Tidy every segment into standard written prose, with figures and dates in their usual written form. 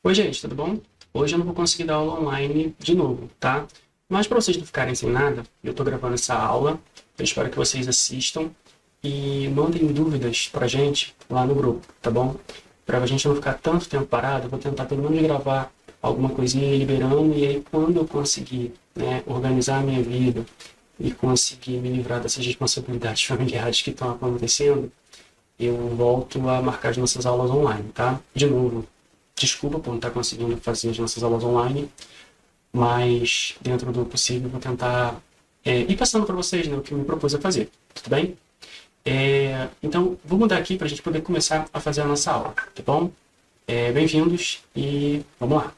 Oi, gente, tudo bom? Hoje eu não vou conseguir dar aula online de novo, tá? Mas para vocês não ficarem sem nada, eu estou gravando essa aula, eu espero que vocês assistam e mandem dúvidas pra gente lá no grupo, tá bom? Para a gente não ficar tanto tempo parado, eu vou tentar pelo menos gravar alguma coisinha liberando e aí quando eu conseguir, né, organizar a minha vida e conseguir me livrar dessas responsabilidades familiares que estão acontecendo, eu volto a marcar as nossas aulas online, tá? De novo, desculpa por não estar conseguindo fazer as nossas aulas online, mas dentro do possível vou tentar ir passando para vocês, né, o que eu me propus a fazer, tudo bem? Então, vou mudar aqui para a gente poder começar a fazer a nossa aula, tá bom? Bem-vindos e vamos lá.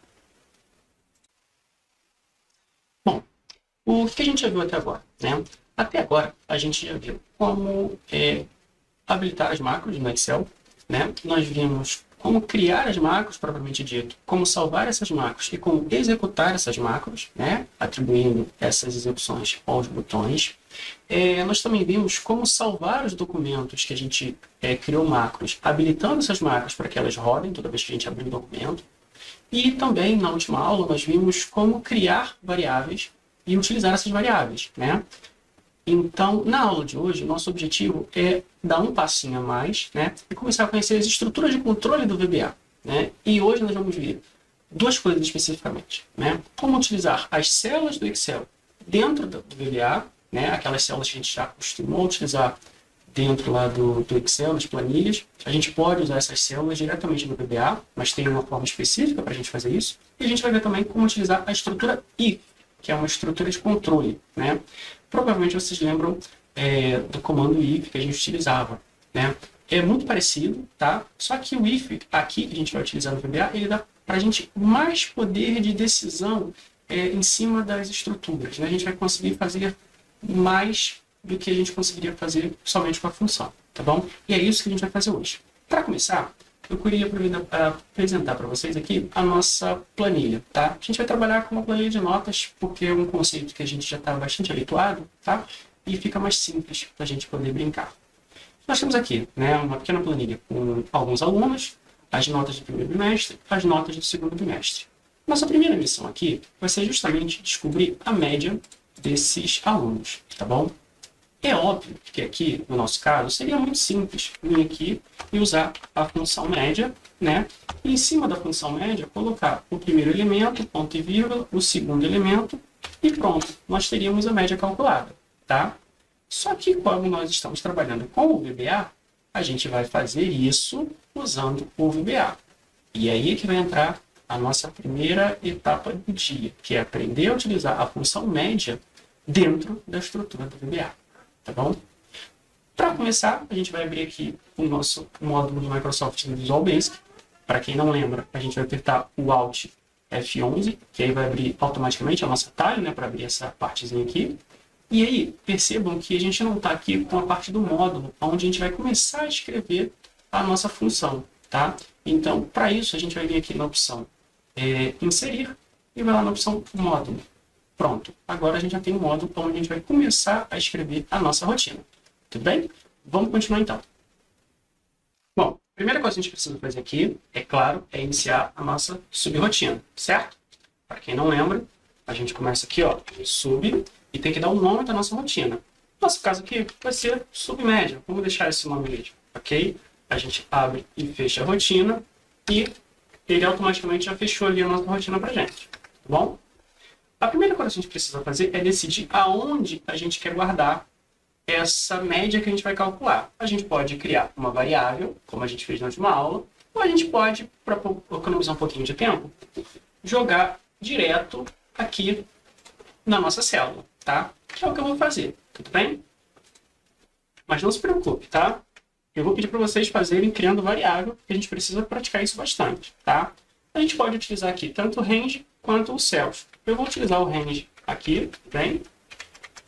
Bom, o que a gente já viu até agora, né? Até agora, a gente já viu como habilitar as macros no Excel, né? Nós vimos como criar as macros, propriamente dito, como salvar essas macros e como executar essas macros, né? Atribuindo essas execuções aos botões. Nós também vimos como salvar os documentos que a gente criou macros, habilitando essas macros para que elas rodem toda vez que a gente abrir um documento. E também, na última aula, nós vimos como criar variáveis e utilizar essas variáveis, né? Então, na aula de hoje, nosso objetivo é dar um passinho a mais, né, e começar a conhecer as estruturas de controle do VBA, né? E hoje nós vamos ver duas coisas especificamente, né? Como utilizar as células do Excel dentro do VBA, né? Aquelas células que a gente já acostumou a utilizar dentro lá do Excel, nas planilhas. A gente pode usar essas células diretamente no VBA, mas tem uma forma específica para a gente fazer isso. E a gente vai ver também como utilizar a estrutura if, que é uma estrutura de controle, né? Provavelmente vocês lembram do comando if que a gente utilizava, né? É muito parecido, tá? Só que o if aqui que a gente vai utilizar no VBA, ele dá para a gente mais poder de decisão em cima das estruturas, né? A gente vai conseguir fazer mais do que a gente conseguiria fazer somente com a função, tá bom? E é isso que a gente vai fazer hoje. Para começar, eu queria apresentar para vocês aqui a nossa planilha, tá? A gente vai trabalhar com uma planilha de notas, porque é um conceito que a gente já está bastante habituado, tá? E fica mais simples para a gente poder brincar. Nós temos aqui, né, uma pequena planilha com alguns alunos, as notas do primeiro bimestre, as notas do segundo bimestre. Nossa primeira missão aqui vai ser justamente descobrir a média desses alunos, tá bom? É óbvio que aqui, no nosso caso, seria muito simples vir aqui e usar a função média, né? E em cima da função média, colocar o primeiro elemento, ponto e vírgula, o segundo elemento, e pronto, nós teríamos a média calculada, tá? Só que, como nós estamos trabalhando com o VBA, a gente vai fazer isso usando o VBA. E aí é que vai entrar a nossa primeira etapa do dia, que é aprender a utilizar a função média dentro da estrutura do VBA. Tá bom? Para começar, a gente vai abrir aqui o nosso módulo do Microsoft no Visual Basic. Para quem não lembra, a gente vai apertar o Alt F11, que aí vai abrir automaticamente a nossa atalho, né, para abrir essa partezinha aqui. E aí, percebam que a gente não está aqui com a parte do módulo, onde a gente vai começar a escrever a nossa função, tá? Então, para isso, a gente vai vir aqui na opção Inserir e vai lá na opção Módulo. Pronto, agora a gente já tem um módulo onde a gente vai começar a escrever a nossa rotina. Tudo bem? Vamos continuar então. Bom, a primeira coisa que a gente precisa fazer aqui, é claro, é iniciar a nossa subrotina, certo? Para quem não lembra, a gente começa aqui, ó, sub, e tem que dar o nome da nossa rotina. Nosso caso aqui vai ser submédia, vamos deixar esse nome mesmo, ok? A gente abre e fecha a rotina, e ele automaticamente já fechou ali a nossa rotina para gente, tá bom? A primeira coisa que a gente precisa fazer é decidir aonde a gente quer guardar essa média que a gente vai calcular. A gente pode criar uma variável, como a gente fez na última aula, ou a gente pode, para economizar um pouquinho de tempo, jogar direto aqui na nossa célula, tá? Que é o que eu vou fazer, tudo bem? Mas não se preocupe, tá? Eu vou pedir para vocês fazerem criando variável, porque a gente precisa praticar isso bastante, tá? A gente pode utilizar aqui tanto o range quanto o cells. Eu vou utilizar o range aqui, bem?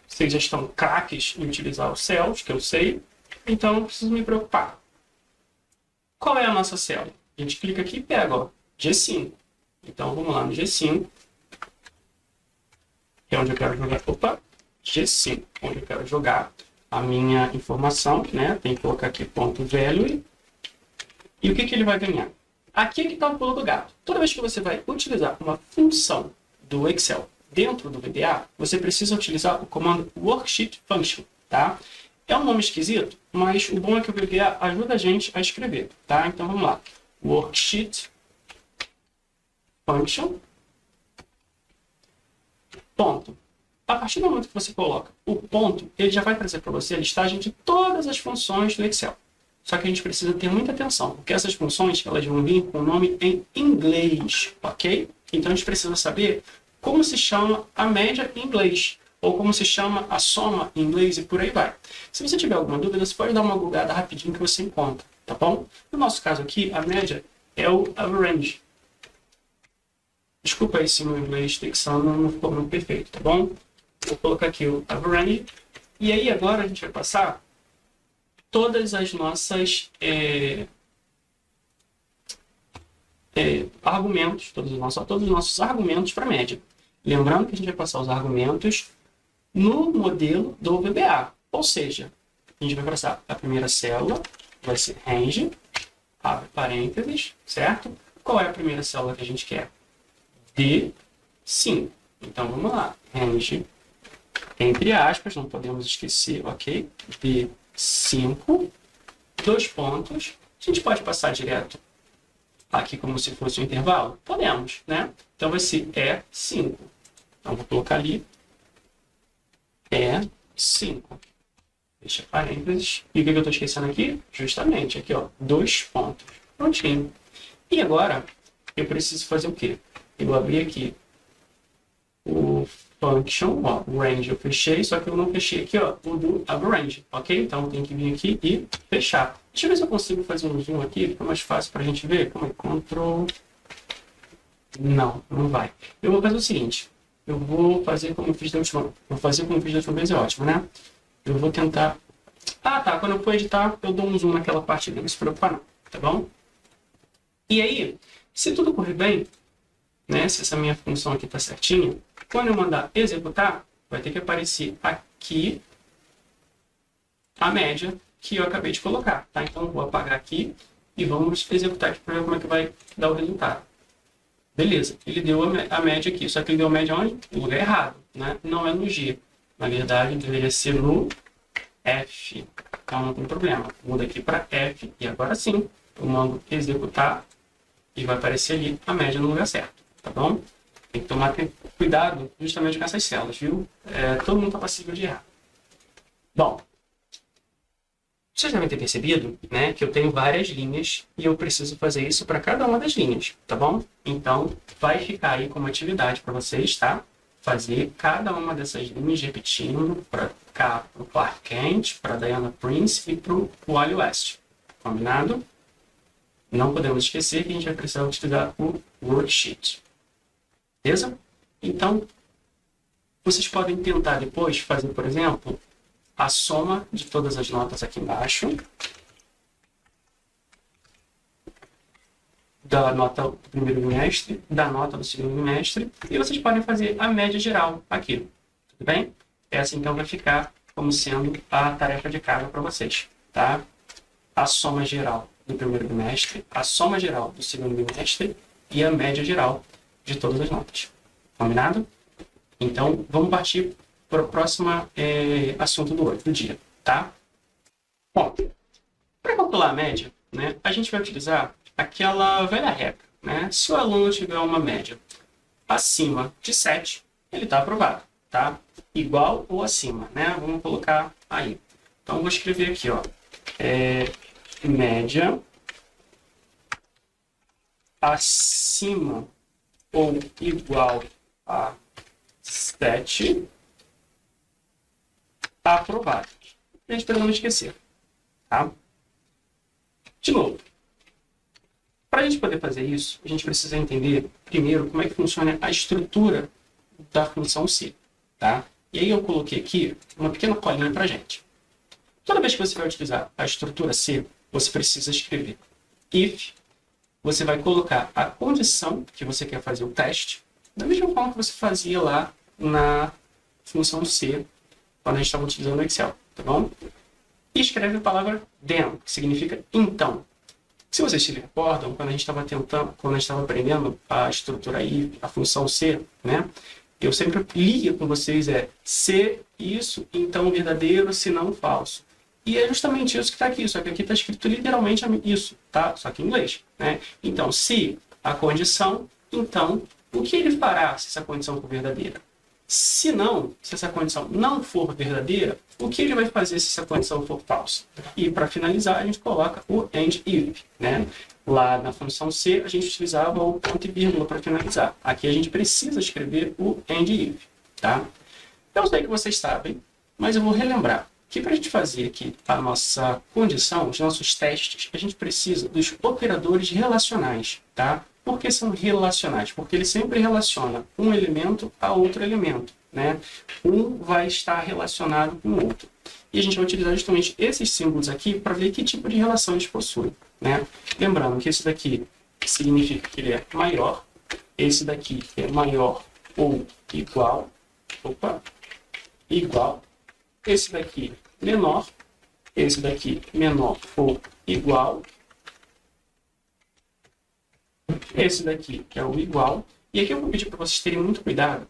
Vocês já estão craques em utilizar o cells, que eu sei, então não preciso me preocupar. Qual é a nossa célula? A gente clica aqui e pega, ó, G5. Então vamos lá no G5, que é onde eu quero jogar. Opa, G5, onde eu quero jogar a minha informação, né? Tem que colocar aqui ponto value. E o que ele vai ganhar? Aqui é que está o pulo do gato. Toda vez que você vai utilizar uma função do Excel dentro do VBA, você precisa utilizar o comando Worksheet Function, tá? É um nome esquisito, mas o bom é que o VBA ajuda a gente a escrever, tá? Então vamos lá. Worksheet Function. Ponto. A partir do momento que você coloca o ponto, ele já vai trazer para você a listagem de todas as funções do Excel. Só que a gente precisa ter muita atenção, porque essas funções elas vão vir com o nome em inglês, ok? Então a gente precisa saber como se chama a média em inglês, ou como se chama a soma em inglês e por aí vai. Se você tiver alguma dúvida, você pode dar uma googada rapidinho que você encontra, tá bom? No nosso caso aqui, a média é o average. Desculpa aí se meu inglês texano não ficou muito perfeito, tá bom? Vou colocar aqui o average. E aí agora a gente vai passar todas as nossas argumentos, todos os nossos argumentos para a média. Lembrando que a gente vai passar os argumentos no modelo do VBA. Ou seja, a gente vai passar a primeira célula, vai ser range, abre parênteses, certo? Qual é a primeira célula que a gente quer? D5. Então vamos lá, range, entre aspas, não podemos esquecer, ok? D5, 2 pontos. A gente pode passar direto aqui como se fosse um intervalo? Podemos, né? Então vai ser E5. Então vou colocar ali E5. Deixa parênteses. E o que eu estou esquecendo aqui? Justamente aqui, ó, 2 pontos. Prontinho. E agora eu preciso fazer o quê? Eu abri aqui o function, ó, o range eu fechei, só que eu não fechei aqui, ó, o do average, ok? Então eu tenho que vir aqui e fechar. Deixa eu ver se eu consigo fazer um zoom aqui, fica mais fácil para a gente ver. Como é? Ctrl. Não, não vai. Eu vou fazer o seguinte, eu vou fazer como eu fiz da última vez, é ótimo, né? Eu vou tentar... Ah, tá, quando eu for editar, eu dou um zoom naquela parte ali, não se preocupar não, tá bom? E aí, se tudo correr bem, né, se essa minha função aqui está certinha, quando eu mandar executar, vai ter que aparecer aqui a média que eu acabei de colocar, tá? Então, vou apagar aqui e vamos executar aqui para ver como é que vai dar o resultado. Beleza, ele deu a média aqui, só que ele deu a média onde? No lugar errado, né? Não é no G. Na verdade, deveria ser no F. Então, não tem problema. Muda aqui para F e agora sim, eu mando executar e vai aparecer ali a média no lugar certo, tá bom? Tem que tomar cuidado justamente com essas células, viu? Todo mundo está passível de errar. Bom, vocês devem ter percebido, né, que eu tenho várias linhas e eu preciso fazer isso para cada uma das linhas, tá bom? Então, vai ficar aí como atividade para vocês, tá? Fazer cada uma dessas linhas repetindo para cá, para o Clark Kent, para a Diana Prince e para o Wally West. Combinado? Não podemos esquecer que a gente vai precisar utilizar o worksheet. Beleza? Então, vocês podem tentar depois fazer, por exemplo, a soma de todas as notas aqui embaixo, da nota do primeiro bimestre, da nota do segundo bimestre, e vocês podem fazer a média geral aqui. Tudo bem? Essa então vai ficar como sendo a tarefa de casa para vocês, tá? A soma geral do primeiro bimestre, a soma geral do segundo bimestre e a média geral de todas as notas. Combinado? Então, vamos partir para o próximo assunto do dia, tá? Bom, para calcular a média, né, a gente vai utilizar aquela velha regra, né? Se o aluno tiver uma média acima de 7, ele está aprovado, tá? Igual ou acima, né? Vamos colocar aí. Então, vou escrever aqui, ó. Média acima ou igual a 7, aprovado. A gente precisa não esquecer, tá? De novo, para a gente poder fazer isso, a gente precisa entender primeiro como é que funciona a estrutura da função C, tá? E aí eu coloquei aqui uma pequena colinha para a gente. Toda vez que você vai utilizar a estrutura C, você precisa escrever if, você vai colocar a condição que você quer fazer o teste, da mesma forma que você fazia lá na função C, quando a gente estava utilizando o Excel, tá bom? E escreve a palavra then, que significa então. Se vocês se recordam, quando a gente estava aprendendo a estrutura if, a função se, né? Eu sempre lia com vocês se isso, então verdadeiro, se não falso. E é justamente isso que está aqui, só que aqui está escrito literalmente isso, tá? Só que em inglês, né? Então, se a condição, então, o que ele fará se essa condição for verdadeira? Se não, se essa condição não for verdadeira, o que ele vai fazer se essa condição for falsa? E para finalizar, a gente coloca o AND IF, né? Lá na função C, a gente utilizava o ponto e vírgula para finalizar. Aqui a gente precisa escrever o AND IF, tá? Eu sei que vocês sabem, mas eu vou relembrar que para a gente fazer aqui a nossa condição, os nossos testes, a gente precisa dos operadores relacionais, tá? Por que são relacionais? Porque ele sempre relaciona um elemento a outro elemento, né? Um vai estar relacionado com o outro. E a gente vai utilizar justamente esses símbolos aqui para ver que tipo de relação eles possuem, né? Lembrando que esse daqui significa que ele é maior, esse daqui é maior ou igual, igual, esse daqui menor, esse daqui menor ou igual, esse daqui que é o igual. E aqui eu vou pedir para vocês terem muito cuidado,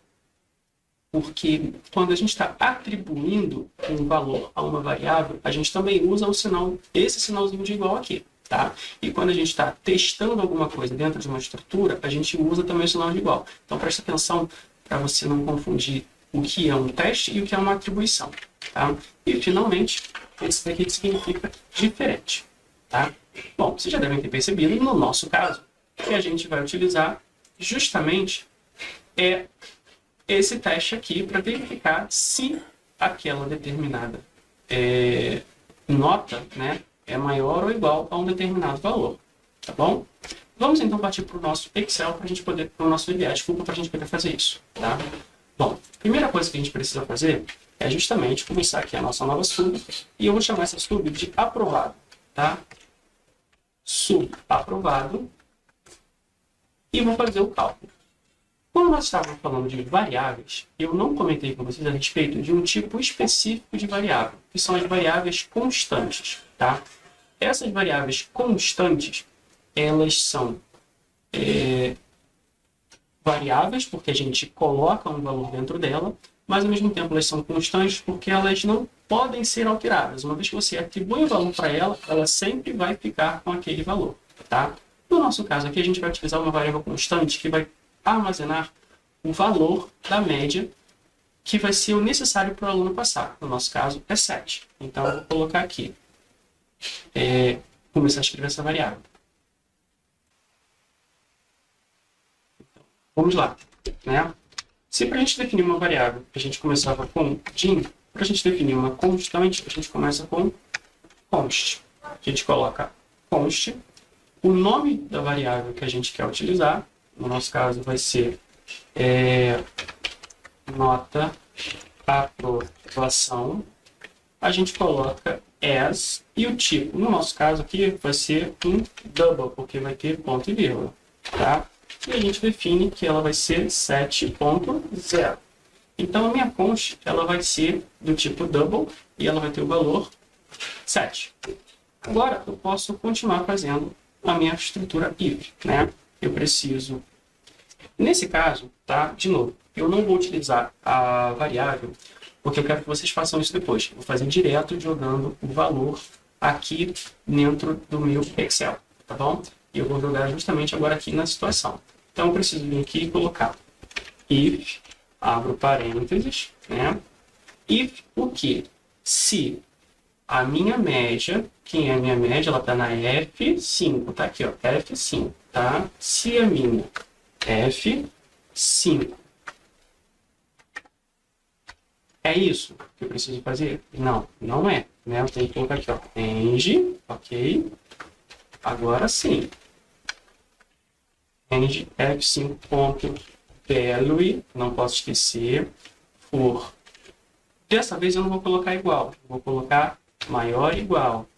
porque quando a gente está atribuindo um valor a uma variável, a gente também usa o sinal, esse sinalzinho de igual aqui, tá? E quando a gente está testando alguma coisa dentro de uma estrutura, a gente usa também o sinal de igual. Então presta atenção para você não confundir o que é um teste e o que é uma atribuição, tá? E finalmente, esse daqui significa diferente, tá? Bom, vocês já devem ter percebido, no nosso caso, que a gente vai utilizar justamente esse teste aqui para verificar se aquela determinada nota, né, é maior ou igual a um determinado valor, tá bom? Vamos então partir para o nosso Excel para a gente poder, para o nosso VBA, desculpa, para a gente poder fazer isso, tá? Bom, a primeira coisa que a gente precisa fazer é justamente começar aqui a nossa nova sub, e eu vou chamar essa sub de aprovado, tá? Sub aprovado, e vou fazer o cálculo. Quando nós estávamos falando de variáveis, eu não comentei com vocês a respeito de um tipo específico de variável, que são as variáveis constantes, tá? Essas variáveis constantes, elas são variáveis, porque a gente coloca um valor dentro dela, mas ao mesmo tempo elas são constantes porque elas não podem ser alteradas. Uma vez que você atribui um valor para ela, ela sempre vai ficar com aquele valor, tá? No nosso caso aqui, a gente vai utilizar uma variável constante que vai armazenar o valor da média que vai ser o necessário para o aluno passar. No nosso caso, é 7. Então, eu vou colocar aqui. Começar a escrever essa variável. Vamos lá, né? Se para a gente definir uma variável, a gente começava com din, para a gente definir uma constante, a gente começa com const. A gente coloca const, o nome da variável que a gente quer utilizar, no nosso caso vai ser nota aprovação, a gente coloca as, e o tipo, no nosso caso aqui, vai ser um double, porque vai ter ponto e vírgula, tá? E a gente define que ela vai ser 7.0. Então, a minha const, ela vai ser do tipo double, e ela vai ter o valor 7. Agora, eu posso continuar fazendo a minha estrutura if, né? Eu preciso, nesse caso, tá? De novo, eu não vou utilizar a variável, porque eu quero que vocês façam isso depois. Eu vou fazer direto jogando o valor aqui dentro do meu Excel, tá bom? E eu vou jogar justamente agora aqui na situação. Então, eu preciso vir aqui e colocar if, abro parênteses, né? If o quê? Se a minha média, quem é a minha média? Ela está na F5, tá aqui, ó, F5, tá? Se a minha F5 é isso que eu preciso fazer? Não, não é, né? Eu tenho que colocar aqui, ó, range, ok? Agora sim. Range F5.value, não posso esquecer, for. Dessa vez eu não vou colocar igual, eu vou colocar maior ou igual,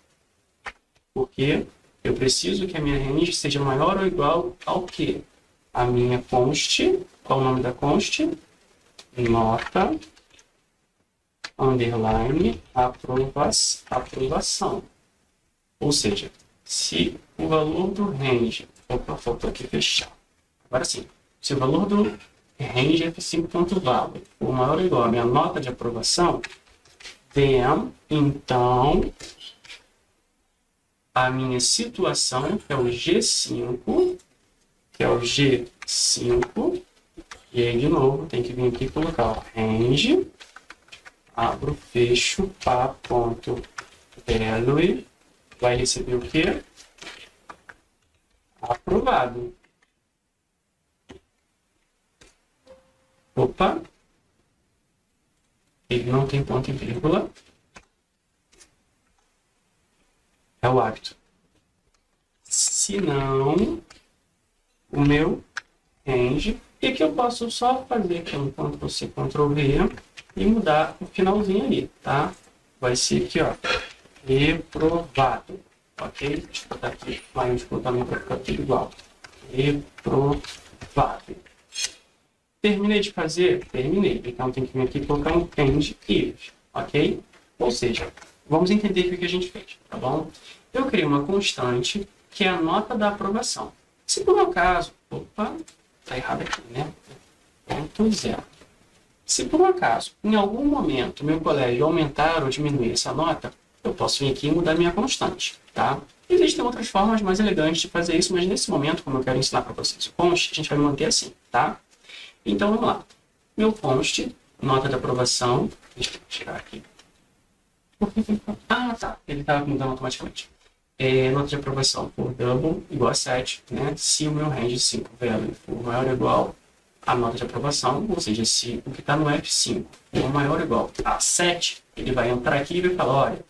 porque eu preciso que a minha range seja maior ou igual ao que? A minha const, qual é o nome da const? Nota, underline, aprovação. Ou seja, Se o valor do range... Opa, faltou aqui fechar. Agora sim. Se o valor do range F5.value for maior ou igual à minha nota de aprovação, then, então, a minha situação é o G5, que é o G5, e aí, de novo, tem que vir aqui e colocar o range, abro, fecho, pá.value, vai receber o quê? Aprovado. Opa! Ele não tem ponto e vírgula. É o hábito. Se não, o meu range. E aqui eu posso só fazer aqui um Ctrl+C, Ctrl+V e mudar o finalzinho ali, tá? Vai ser aqui, ó, reprovado, ok? Deixa eu botar aqui maiúsculo também para ficar tudo igual. Reprovado. Terminei de fazer? Terminei. Então tem que vir aqui e colocar um end if, ok? Ou seja, vamos entender o que a gente fez, tá bom? Eu criei uma constante que é a nota da aprovação. Se por um acaso, opa, tá errado aqui, né? Ponto zero. Se por um acaso, em algum momento, meu colégio aumentar ou diminuir essa nota, eu posso vir aqui e mudar minha constante, tá? Existem outras formas mais elegantes de fazer isso, mas nesse momento, como eu quero ensinar para vocês o const, a gente vai manter assim, tá? Então, vamos lá. Meu const, nota de aprovação, deixa eu tirar aqui. Ah, tá. Ele estava mudando automaticamente. Nota de aprovação por double igual a 7, né? Se o meu range 5 value for maior ou igual a nota de aprovação, ou seja, se o que está no F5 for maior ou igual a 7, ele vai entrar aqui e vai falar, olha,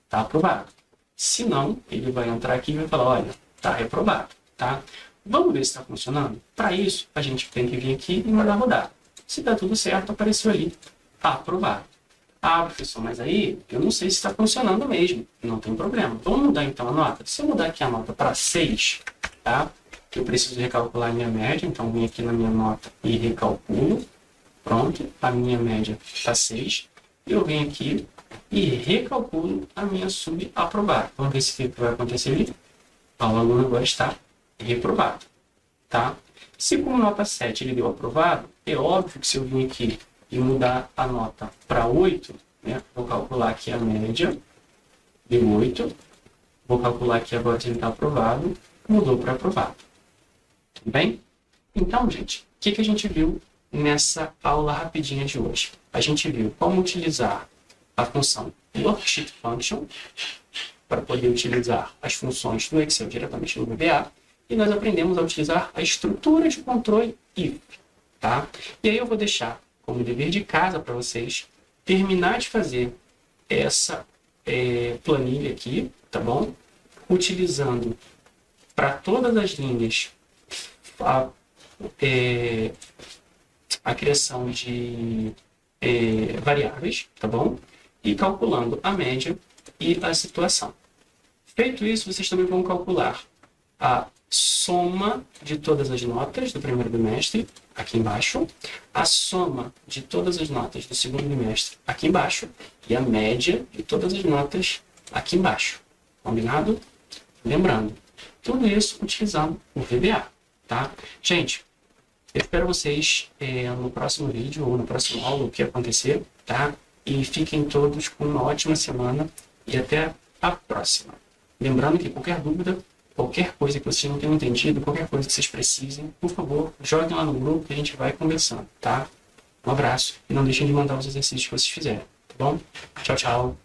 está aprovado. Se não, ele vai entrar aqui e vai falar, olha, está reprovado, tá? Vamos ver se está funcionando? Para isso, a gente tem que vir aqui e mandar rodar. Se está tudo certo, apareceu ali, está aprovado. Ah, professor, mas aí eu não sei se está funcionando mesmo. Não tem problema. Vamos mudar então a nota? Se eu mudar aqui a nota para 6, tá? Eu preciso recalcular a minha média, então vim aqui na minha nota e recalculo. Pronto, a minha média está 6. Eu venho aqui e recalculo a minha subaprovada. Vamos ver se o que vai acontecer ali. O aluno agora está reprovado, tá? Se com nota 7 ele deu aprovado, é óbvio que se eu vir aqui e mudar a nota para 8, né? Vou calcular aqui a média de 8, vou calcular aqui agora se ele está aprovado, mudou para aprovado. Tudo bem? Então, gente, o que a gente viu nessa aula rapidinha de hoje? A gente viu como utilizar a função worksheet function para poder utilizar as funções do Excel diretamente no VBA, e nós aprendemos a utilizar a estrutura de controle if, tá? E aí eu vou deixar como dever de casa para vocês terminar de fazer essa planilha aqui, tá bom? Utilizando para todas as linhas a criação de variáveis, tá bom? E calculando a média e a situação. Feito isso, vocês também vão calcular a soma de todas as notas do primeiro bimestre, aqui embaixo, a soma de todas as notas do segundo bimestre, aqui embaixo, e a média de todas as notas aqui embaixo. Combinado? Lembrando, tudo isso utilizando o VBA, tá? Gente, eu espero vocês no próximo vídeo ou na próxima aula, o que acontecer, tá? E fiquem todos com uma ótima semana e até a próxima. Lembrando que qualquer dúvida, qualquer coisa que vocês não tenham entendido, qualquer coisa que vocês precisem, por favor, joguem lá no grupo que a gente vai conversando, tá? Um abraço e não deixem de mandar os exercícios que vocês fizerem, tá bom? Tchau, tchau.